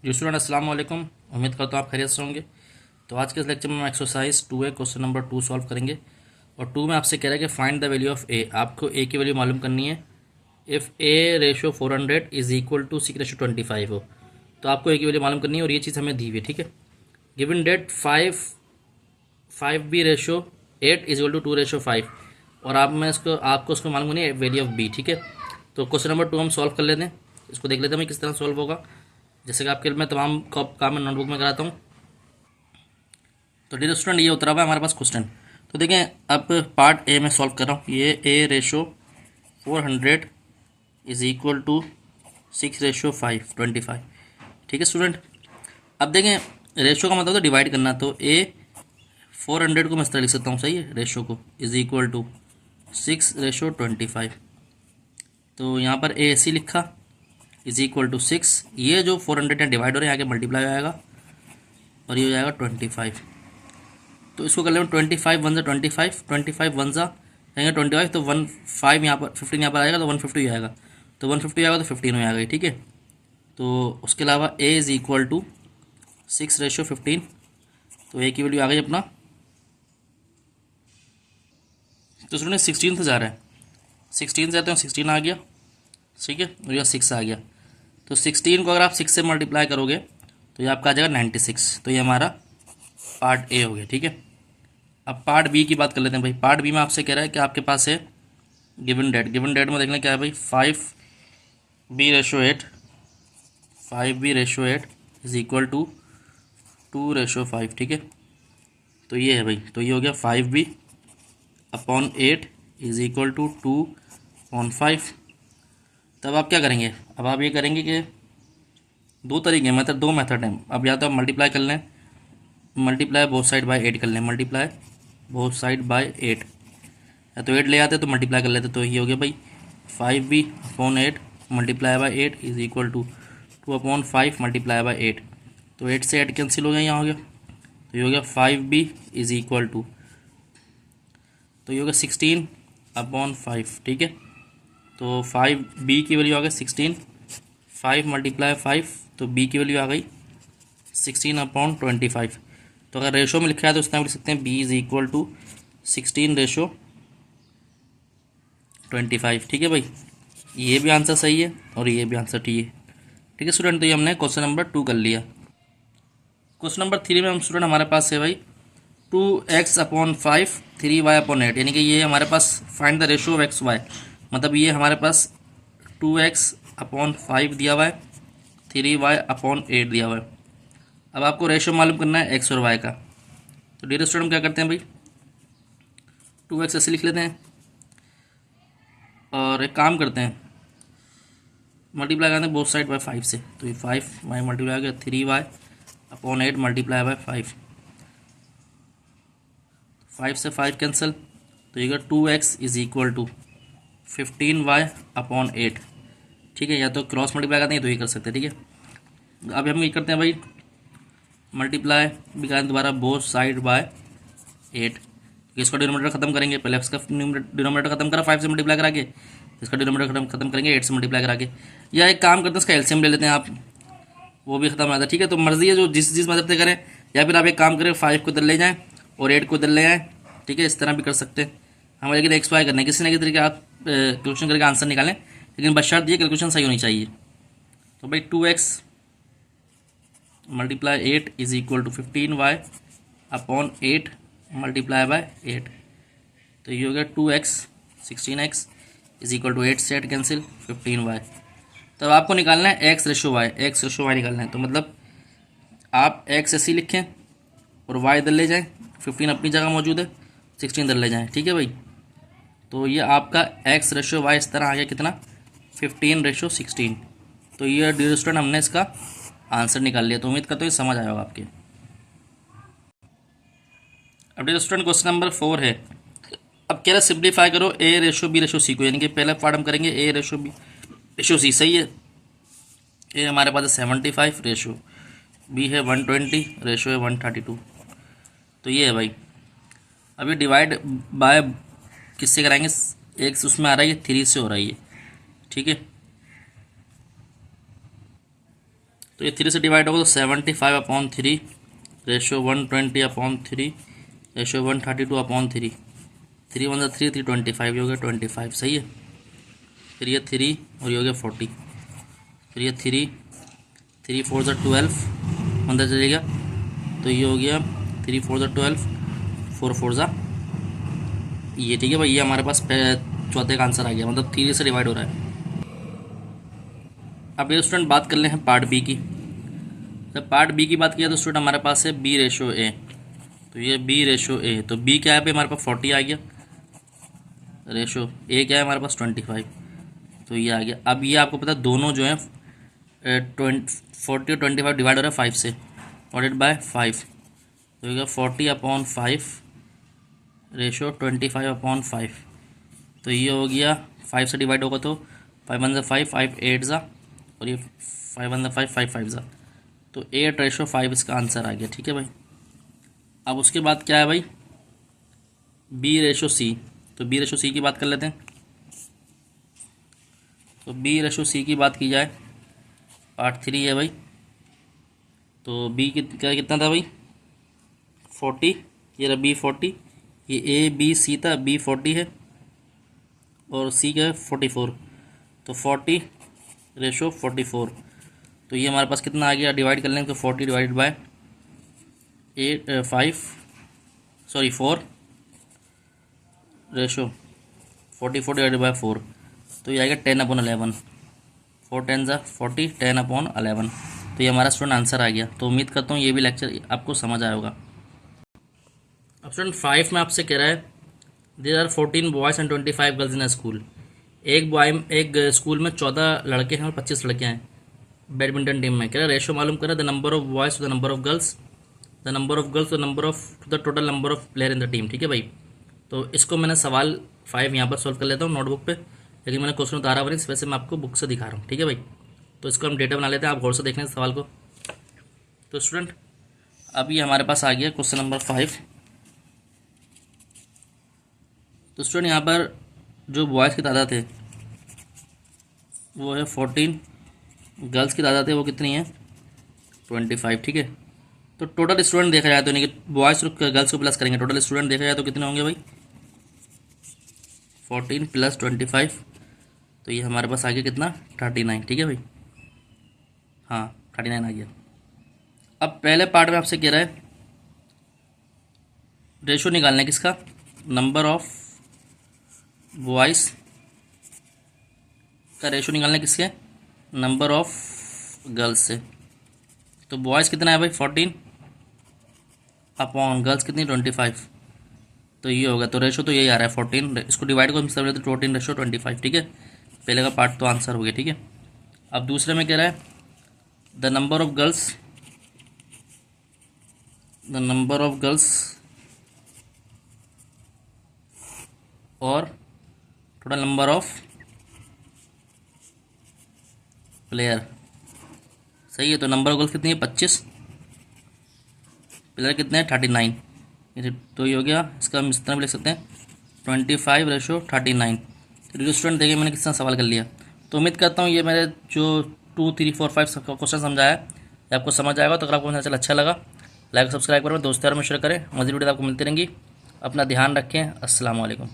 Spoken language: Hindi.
जी स्टूडेंट अस्सलाम वालेकुम। उम्मीद करता हूँ आप खैरियत से होंगे। तो आज के इस लेक्चर में हम exercise 2A question number 2 solve करेंगे। और 2 में आपसे कह रहा है कि find the value of A. आपको ए की वैल्यू मालूम करनी है। If A ratio 400 is equal to 6:25 हो तो आपको ए की वैल्यू मालूम करनी है। और ये चीज़ हमें दी हुई है, ठीक है। Given that 5B/8 is equal to 2/5। और आपको उसको मालूम करनी है वैल्यू ऑफ बी, ठीक है। तो क्वेश्चन नंबर 2 हम सॉल्व कर लेते हैं। इसको देख लेते हैं मैं किस तरह सॉल्व होगा। जैसे कि आपके मैं तमाम काम मैं नोटबुक में कराता हूँ। तो डियर स्टूडेंट, ये उतरा हुआ है हमारे पास क्वेश्चन। तो देखें, अब पार्ट ए में सॉल्व कर रहा हूँ। ये ए रेशो 400 इज इक्वल टू 6/5 ठीक है स्टूडेंट। अब देखें, रेशो का मतलब तो डिवाइड करना। तो ए 400 को मैं इस तरह लिख सकता हूँ, सही है, रेशो को इज इक्वल टू 6/25। तो यहाँ पर ए ऐसी लिखा इज इक्वल टू 6। ये जो 400 है डिवाइड हो रहे हैं, आगे मल्टीप्लाई हो जाएगा और ये हो जाएगा 25। तो इसको कर लेंगे 25 वन ज़ा 25, 25 वन ज़ा कहेंगे 25। तो 15 यहाँ पर 15 यहाँ पर आएगा तो 150 आएगा। तो 150 आएगा तो 15 हो जाएगा, ठीक है। तो उसके अलावा ए इज़ इक्वल टू 6/15। तो ए की वैल्यू आ गई अपना। तो स्टूडेंट 16 से जा रहा है, 16 से जाते हैं 16 आ गया, ठीक है। और यह 6 आ गया। तो 16 को अगर आप 6 से मल्टीप्लाई करोगे तो ये आपका आ जाएगा 96। तो ये हमारा पार्ट ए हो गया, ठीक है। अब पार्ट बी की बात कर लेते हैं भाई। पार्ट बी में आपसे कह रहा है कि आपके पास है गिवन डेट में देखना क्या है भाई, 5B/8 5B/8 is equal to 2/5, ठीक है। तो ये है भाई, तो ये हो गया 5B/8 इज इक्वल टू 2/5। तब आप क्या करेंगे, अब आप ये करेंगे कि दो मेथड हैं। अब या तो आप मल्टीप्लाई कर लें, मल्टीप्लाई बोथ साइड बाय 8 कर लें, मल्टीप्लाई बोथ साइड बाय 8। या तो 8 ले आते तो मल्टीप्लाई कर लेते। तो ये हो गया भाई 5B/8 multiply by 8 is equal to 2/5 multiply by 8। तो 8 से 8 कैंसिल हो गया, यहाँ हो गया। तो ये हो गया 5B इज इक्वल टू, तो ये हो गया 16/5, ठीक है। तो 5B की वैल्यू आ गई 16, 5 मल्टीप्लाई 5, तो B की वैल्यू आ गई 16/25। तो अगर रेशो में लिखा है तो इस तरह लिख सकते हैं B इज इक्वल टू 16/25, ठीक है भाई। ये भी आंसर सही है और ये भी आंसर ठीक है, ठीक है स्टूडेंट। तो ये हमने क्वेश्चन नंबर 2 कर लिया। क्वेश्चन नंबर 3 में हम स्टूडेंट हमारे पास है भाई 2x/5 3y/8, यानी कि ये हमारे पास find the ratio of X Y. मतलब ये हमारे पास 2x/5 दिया हुआ है, 3y/8 दिया हुआ है। अब आपको रेशो मालूम करना है एक्स और वाई का। तो डियर स्टूडेंट क्या करते हैं भाई, 2x ऐसे लिख लेते हैं और एक काम करते हैं, मल्टीप्लाई करते हैं बोथ साइड बाय 5 से। तो ये 5y मल्टीप्लाई हो गया 3y/8 मल्टीप्लाई बाय 5, 5 से 5 कैंसिल। तो ये 2x is equal to 15y/8, ठीक है। या तो क्रॉस मल्टीप्लाई करते हैं तो ये कर सकते हैं, ठीक है। अब हम ये करते हैं भाई, मल्टीप्लाई भी करें दोबारा बोथ साइड बाय 8। इसका डिनोमिनेटर खत्म करेंगे, पहले इसका डिनोमिनेटर खत्म करा 5 से मल्टीप्लाई करा के, इसका डिनोमिनेटर खत्म करेंगे 8 से मल्टीप्लाई करा के। या एक काम करते हैं, इसका एलसीएम ले लेते हैं आप, वो भी खत्म आता है, ठीक है। तो मर्जी है जो जिस मदद से करें। या फिर आप एक काम करें, 5 को इधर ले जाएँ और 8 को इधर ले आएँ, ठीक है। इस तरह भी कर सकते हैं हम, लेकिन एक्स वाई करने किसी न किसी तरीके आप कैलकुलेशन करके आंसर निकालें, लेकिन बशर्त ये कैलकुलेशन सही होनी चाहिए। तो भाई 2x multiply 8 is equal to 15y/8 multiply by 8। तो ये हो गया 2x 16x is equal to 8 से 8 कैंसिल 15y। तब आपको निकालना है x/y निकालना है। तो मतलब आप x ऐसी लिखें और y इधर ले जाएं, 15 अपनी जगह मौजूद है, 16 इधर ले जाएं, ठीक है भाई। तो ये आपका x/y इस तरह आ गया कितना, 15/16। तो ये डियर स्टूडेंट हमने इसका आंसर निकाल लिया। तो उम्मीद करता हूँ ये समझ आया होगा आपके। अब डियर स्टूडेंट क्वेश्चन नंबर 4 है। अब कह रहा सिंप्लीफाई करो A/B/C को, यानी कि पहले पार्ट हम करेंगे A/B/C, सही है। ए हमारे पास है 75 रेशो, बी है 120, रेशो है 132। तो ये है भाई। अभी डिवाइड बाय किससे कराएंगे, एक उसमें आ रहा है 3 से हो रहा है ये, ठीक है। तो ये 3 से डिवाइड होगा तो 75/3 रेशो 120/3 रेशो 132/3, 3 1 3 3 25, ये हो गया 25, सही है। फिर ये 3 और ये हो गया 40, फिर ये 3 3 4 12 अंदर चलेगा तो ये हो गया 3 4 12 4 4 ये, ठीक है भाई। ये हमारे पास चौथे का आंसर आ गया, मतलब 3 से डिवाइड हो रहा है। अब ये स्टूडेंट बात कर ले हैं पार्ट बी की। जब पार्ट बी की बात किया तो स्टूडेंट हमारे पास है बी रेशो ए, तो ये बी रेशो ए, तो बी क्या है पे हमारे पास 40 आ गया, रेशो ए क्या है हमारे पास 25, तो ये आ गया। अब ये आपको पता है दोनों जो है 40 और 25 डिवाइड हो रहा है 5 से, डिवाइडेड बाय 5, तो ये 40/5 रेशो 25/5, तो ये हो गया 5 से डिवाइड होगा तो 5 1 5 5 8 ज़ा, और ये 5 1 5 5 5 ज़ा, तो 8/5 इसका आंसर आ गया, ठीक है भाई। अब उसके बाद क्या है भाई, बी रेशो सी, तो बी रेशो सी की बात कर लेते हैं। तो बी रेशो सी की बात की जाए, पार्ट 3 है भाई, तो बी कितना था भाई 40, ये रहा बी 40, ये ए बी सी था, बी 40 है और सी का है 44, तो 40 रेशो 44, तो ये हमारे पास कितना आ गया, डिवाइड कर लेंगे तो 40 divided by 4 ratio 44 divided by 4, तो ये आएगा 10/11, 4 10 ज़ा 40, 10/11, तो ये हमारा स्टूडेंट आंसर आ गया। तो उम्मीद करता हूँ ये भी लेक्चर आपको समझ आया होगा। अब स्टूडेंट 5 में आपसे कह रहा है there are 14 boys and 25 girls in a school, एक स्कूल में 14 लड़के हैं और 25 लड़कियाँ हैं बैडमिंटन टीम में। कह रहा है रेशो मालूम करा the number of boys to the number of girls, the number of girls to the number of to the total number of player in the team, ठीक है भाई। तो इसको मैंने सवाल 5 यहाँ पर सॉल्व कर लेता हूँ नोटबुक पे, लेकिन मैंने क्वेश्चन उतारा हुआ नहीं, इस वजह से मैं आपको बुक से दिखा रहा हूँ, ठीक है भाई। तो इसको हम डेटा बना लेते हैं, आप गौर से देखने इस सवाल को। तो स्टूडेंट अब ये हमारे पास आ गया क्वेश्चन नंबर 5। तो स्टूडेंट यहाँ पर जो बॉयज़ की तादाद है वो है 14, गर्ल्स की तादाद है वो कितनी है 25, ठीक है। तो टोटल स्टूडेंट देखा जाए तो नहीं कि बॉयज़ और गर्ल्स को प्लस करेंगे, टोटल स्टूडेंट देखा जाए तो कितने होंगे भाई 14 + 25, तो ये हमारे पास आ गया कितना 39, ठीक है भाई। हाँ 39 आ गया। अब पहले पार्ट में आपसे कह रहा है रेशो निकालने किसका, नंबर ऑफ बॉयज़ का रेशो निकालने किसके, नंबर ऑफ गर्ल्स से। तो बॉयज़ कितना है भाई 14 अपॉन गर्ल्स कितनी 25, तो ये होगा, तो रेशो तो यही आ रहा है 14, इसको डिवाइड को सब लेते 14 रेशो 25, ठीक है। पहले का पार्ट तो आंसर हो गया, ठीक है। अब दूसरे में कह रहा है द नंबर ऑफ गर्ल्स और टोटल नंबर ऑफ प्लेयर, सही है। तो नंबर ऑफ गर्ल्स कितनी है 25, प्लेयर कितने हैं 39, तो ये हो गया, इसका हम इस तरह भी लिख सकते हैं 25 रेशो 39। तो स्टूडेंट देखिए मैंने किस तरह सवाल कर लिया। तो उम्मीद करता हूँ ये मेरे जो 2 3 4 5 क्वेश्चन समझाया ये आपको समझ आएगा। तो अगर आपको मेरा चैनल अच्छा लगा लाइक सब्सक्राइब करें, दोस्तों में शेयर करें, मज़ीद वीडियो आपको मिलती रहेंगी। अपना ध्यान रखें, अस्सलाम वालेकुम।